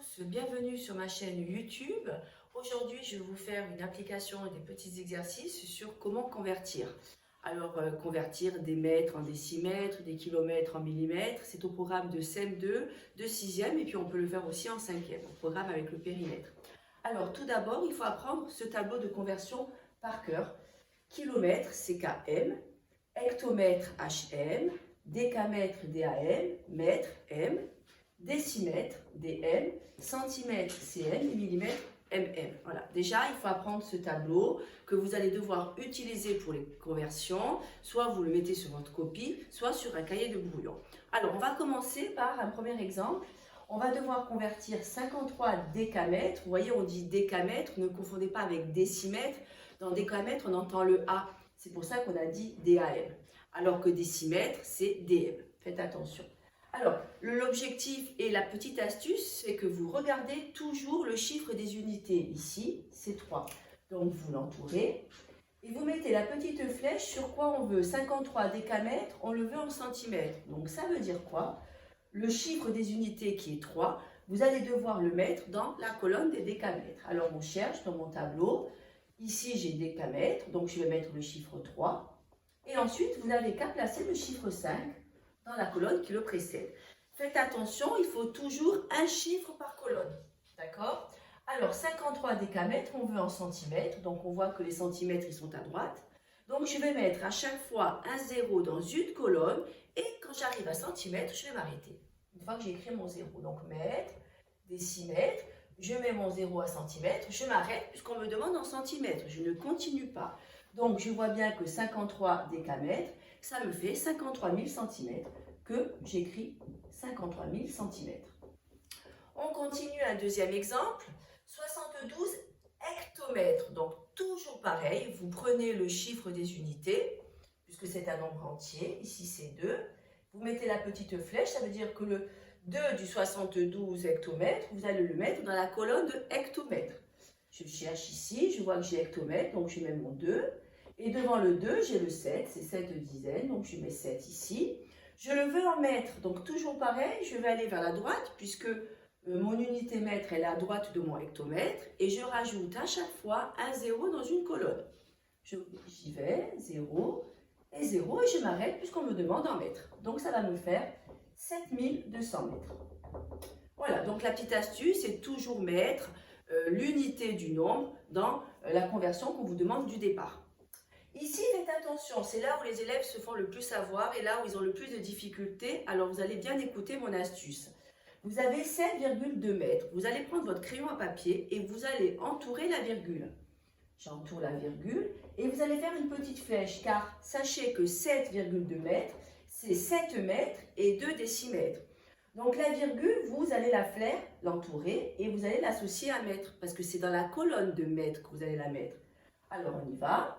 tous, bienvenue sur ma chaîne YouTube. Aujourd'hui, je vais vous faire une application et des petits exercices sur comment convertir. Alors, convertir des mètres en décimètres, des kilomètres en millimètres, c'est au programme de CM2, de 6e, et puis on peut le faire aussi en 5e, au programme avec le périmètre. Alors, tout d'abord, il faut apprendre ce tableau de conversion par cœur. Kilomètre, c'est KM, hectomètre, HM, décamètre, DAM, mètre, M, décimètre, DM, centimètre, CM, et millimètre, MM. Voilà, déjà il faut apprendre ce tableau que vous allez devoir utiliser pour les conversions, soit vous le mettez sur votre copie, soit sur un cahier de brouillon. Alors on va commencer par un premier exemple. On va devoir convertir 53 décamètres. Vous voyez, on dit décamètre, ne confondez pas avec décimètre. Dans décamètre, on entend le A. C'est pour ça qu'on a dit DAM. Alors que décimètre, c'est DM. Faites attention. Alors, l'objectif et la petite astuce, c'est que vous regardez toujours le chiffre des unités. Ici, c'est 3. Donc, vous l'entourez et vous mettez la petite flèche sur quoi on veut. 53 décamètres, on le veut en centimètres. Donc, ça veut dire quoi? Le chiffre des unités qui est 3, vous allez devoir le mettre dans la colonne des décamètres. Alors, on cherche dans mon tableau. Ici, j'ai décamètres, donc je vais mettre le chiffre 3. Et ensuite, vous n'avez qu'à placer le chiffre 5 dans la colonne qui le précède. Faites attention, il faut toujours un chiffre par colonne. D'accord? Alors, 53 décamètres, on veut en centimètres. Donc, on voit que les centimètres, ils sont à droite. Donc, je vais mettre à chaque fois un 0 dans une colonne. Et quand j'arrive à centimètres, je vais m'arrêter. Une fois que j'ai écrit mon 0. Donc, mètre, décimètre, je mets mon 0 à centimètres. Je m'arrête puisqu'on me demande en centimètres. Je ne continue pas. Donc, je vois bien que 53 décamètres, ça me fait 53 000 cm que j'écris 53 000 cm. On continue un deuxième exemple. 72 hectomètres. Donc, toujours pareil, vous prenez le chiffre des unités, puisque c'est un nombre entier. Ici, c'est 2. Vous mettez la petite flèche, ça veut dire que le 2 du 72 hectomètres, vous allez le mettre dans la colonne de hectomètres. Je cherche ici, je vois que j'ai hectomètres, donc je mets mon 2. Et devant le 2, j'ai le 7, c'est 7 dizaines, donc je mets 7 ici. Je le veux en mètres, donc toujours pareil, je vais aller vers la droite, puisque mon unité mètre est à droite de mon hectomètre, et je rajoute à chaque fois un 0 dans une colonne. J'y vais, 0, et 0, et je m'arrête puisqu'on me demande en mètres. Donc ça va me faire 7200 mètres. Voilà, donc la petite astuce, c'est toujours mettre l'unité du nombre dans la conversion qu'on vous demande du départ. Ici, faites attention, c'est là où les élèves se font le plus avoir et là où ils ont le plus de difficultés. Alors, vous allez bien écouter mon astuce. Vous avez 7,2 mètres. Vous allez prendre votre crayon à papier et vous allez entourer la virgule. J'entoure la virgule et vous allez faire une petite flèche car sachez que 7,2 mètres, c'est 7 mètres et 2 décimètres. Donc, la virgule, vous allez la faire, l'entourer et vous allez l'associer à mètre parce que c'est dans la colonne de mètres que vous allez la mettre. Alors, on y va.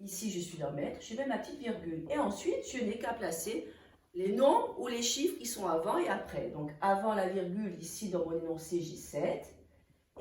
Ici, je suis dans mètre, je mets ma petite virgule. Et ensuite, je n'ai qu'à placer les nombres ou les chiffres qui sont avant et après. Donc, avant la virgule, ici, dans mon énoncé, j'ai 7.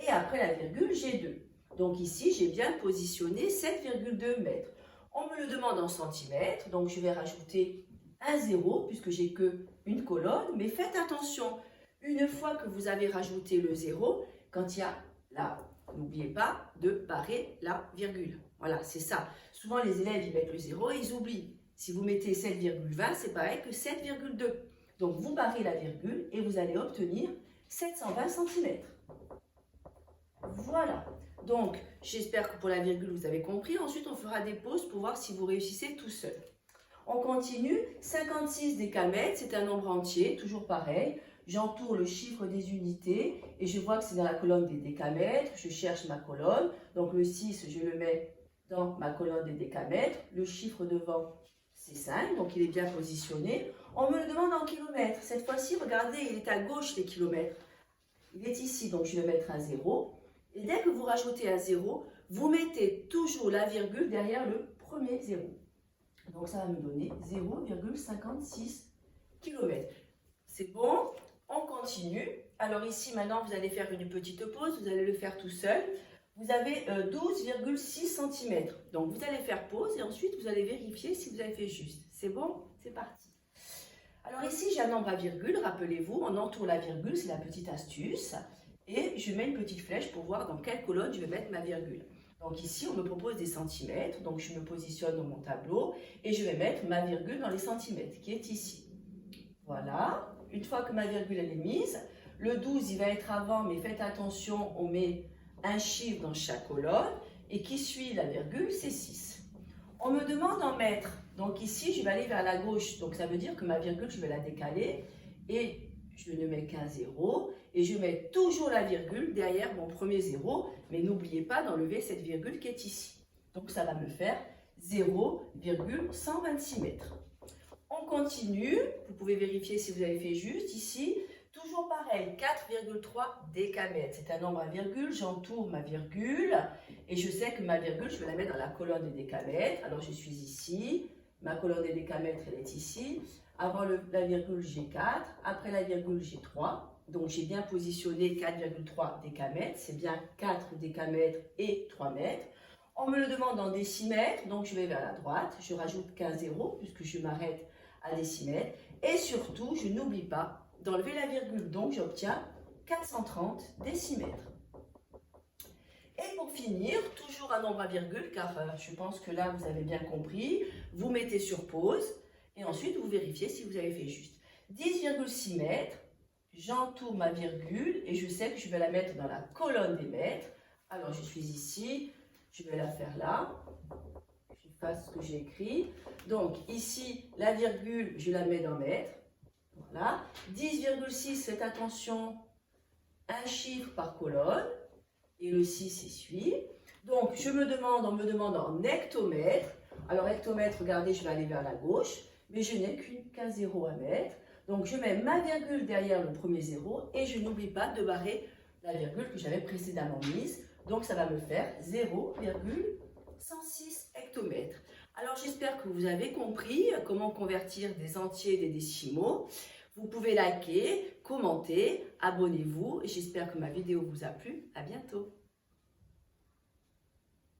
Et après la virgule, j'ai 2. Donc, ici, j'ai bien positionné 7,2 mètres. On me le demande en centimètres. Donc, je vais rajouter un 0 puisque j'ai qu'une colonne. Mais faites attention, une fois que vous avez rajouté le 0, quand il y a là, n'oubliez pas de barrer la virgule. Voilà, c'est ça. Souvent, les élèves, ils mettent le 0 et ils oublient. Si vous mettez 7,20, c'est pareil que 7,2. Donc, vous barrez la virgule et vous allez obtenir 720 cm. Voilà. Donc, j'espère que pour la virgule, vous avez compris. Ensuite, on fera des pauses pour voir si vous réussissez tout seul. On continue. 56 décamètres, c'est un nombre entier, toujours pareil. J'entoure le chiffre des unités et je vois que c'est dans la colonne des décamètres. Je cherche ma colonne. Donc, le 6, je le mets dans ma colonne des décamètres. Le chiffre devant, c'est 5, donc il est bien positionné. On me le demande en kilomètres. Cette fois-ci, regardez, il est à gauche, les kilomètres. Il est ici, donc je vais mettre un 0. Et dès que vous rajoutez un 0, vous mettez toujours la virgule derrière le premier 0. Donc ça va me donner 0,56 km. C'est bon, on continue. Alors ici, maintenant, vous allez faire une petite pause. Vous allez le faire tout seul. Vous avez 12,6 cm. Donc, vous allez faire pause et ensuite, vous allez vérifier si vous avez fait juste. C'est bon? C'est parti. Alors ici, j'ai un nombre à virgule. Rappelez-vous, on entoure la virgule, c'est la petite astuce. et je mets une petite flèche pour voir dans quelle colonne je vais mettre ma virgule. Donc ici, on me propose des centimètres, donc je me positionne dans mon tableau et je vais mettre ma virgule dans les centimètres, qui est ici. Voilà, une fois que ma virgule elle est mise, le 12 il va être avant, mais faites attention, on met un chiffre dans chaque colonne, et qui suit la virgule, c'est 6. On me demande en mètres, donc ici je vais aller vers la gauche, donc ça veut dire que ma virgule je vais la décaler, et je ne mets qu'un 0, et je mets toujours la virgule derrière mon premier 0, mais n'oubliez pas d'enlever cette virgule qui est ici. Donc ça va me faire 0,126 mètres. On continue, vous pouvez vérifier si vous avez fait juste ici, toujours pareil, 4,3 décamètres. C'est un nombre à virgule, j'entoure ma virgule, et je sais que ma virgule, je vais la mettre dans la colonne des décamètres. Alors je suis ici, ma colonne des décamètres, elle est ici. Avant la virgule, j'ai 4. Après la virgule, j'ai 3. Donc, j'ai bien positionné 4,3 décamètres. C'est bien 4 décamètres et 3 mètres. On me le demande en décimètres. Donc, je vais vers la droite. Je rajoute qu'un 0 puisque je m'arrête à décimètres. Et surtout, je n'oublie pas d'enlever la virgule. Donc, j'obtiens 430 décimètres. Et pour finir, toujours un nombre à virgule, car je pense que là, vous avez bien compris. Vous mettez sur pause. Et ensuite, vous vérifiez si vous avez fait juste. 10,6 mètres, j'entoure ma virgule et je sais que je vais la mettre dans la colonne des mètres. Alors, je suis ici, je vais la faire là. Je fasse ce que j'ai écrit. Donc, ici, la virgule, je la mets dans mètres. Voilà. 10,6, faites attention, un chiffre par colonne. Et le 6 essuie. Donc, on me demande en hectomètres. Alors, hectomètre, regardez, je vais aller vers la gauche. Mais je n'ai qu'un 0 à mettre. Donc, je mets ma virgule derrière le premier 0 et je n'oublie pas de barrer la virgule que j'avais précédemment mise. Donc, ça va me faire 0,106 hectomètres. Alors, j'espère que vous avez compris comment convertir des entiers et des décimaux. Vous pouvez liker, commenter, abonnez-vous. J'espère que ma vidéo vous a plu. À bientôt.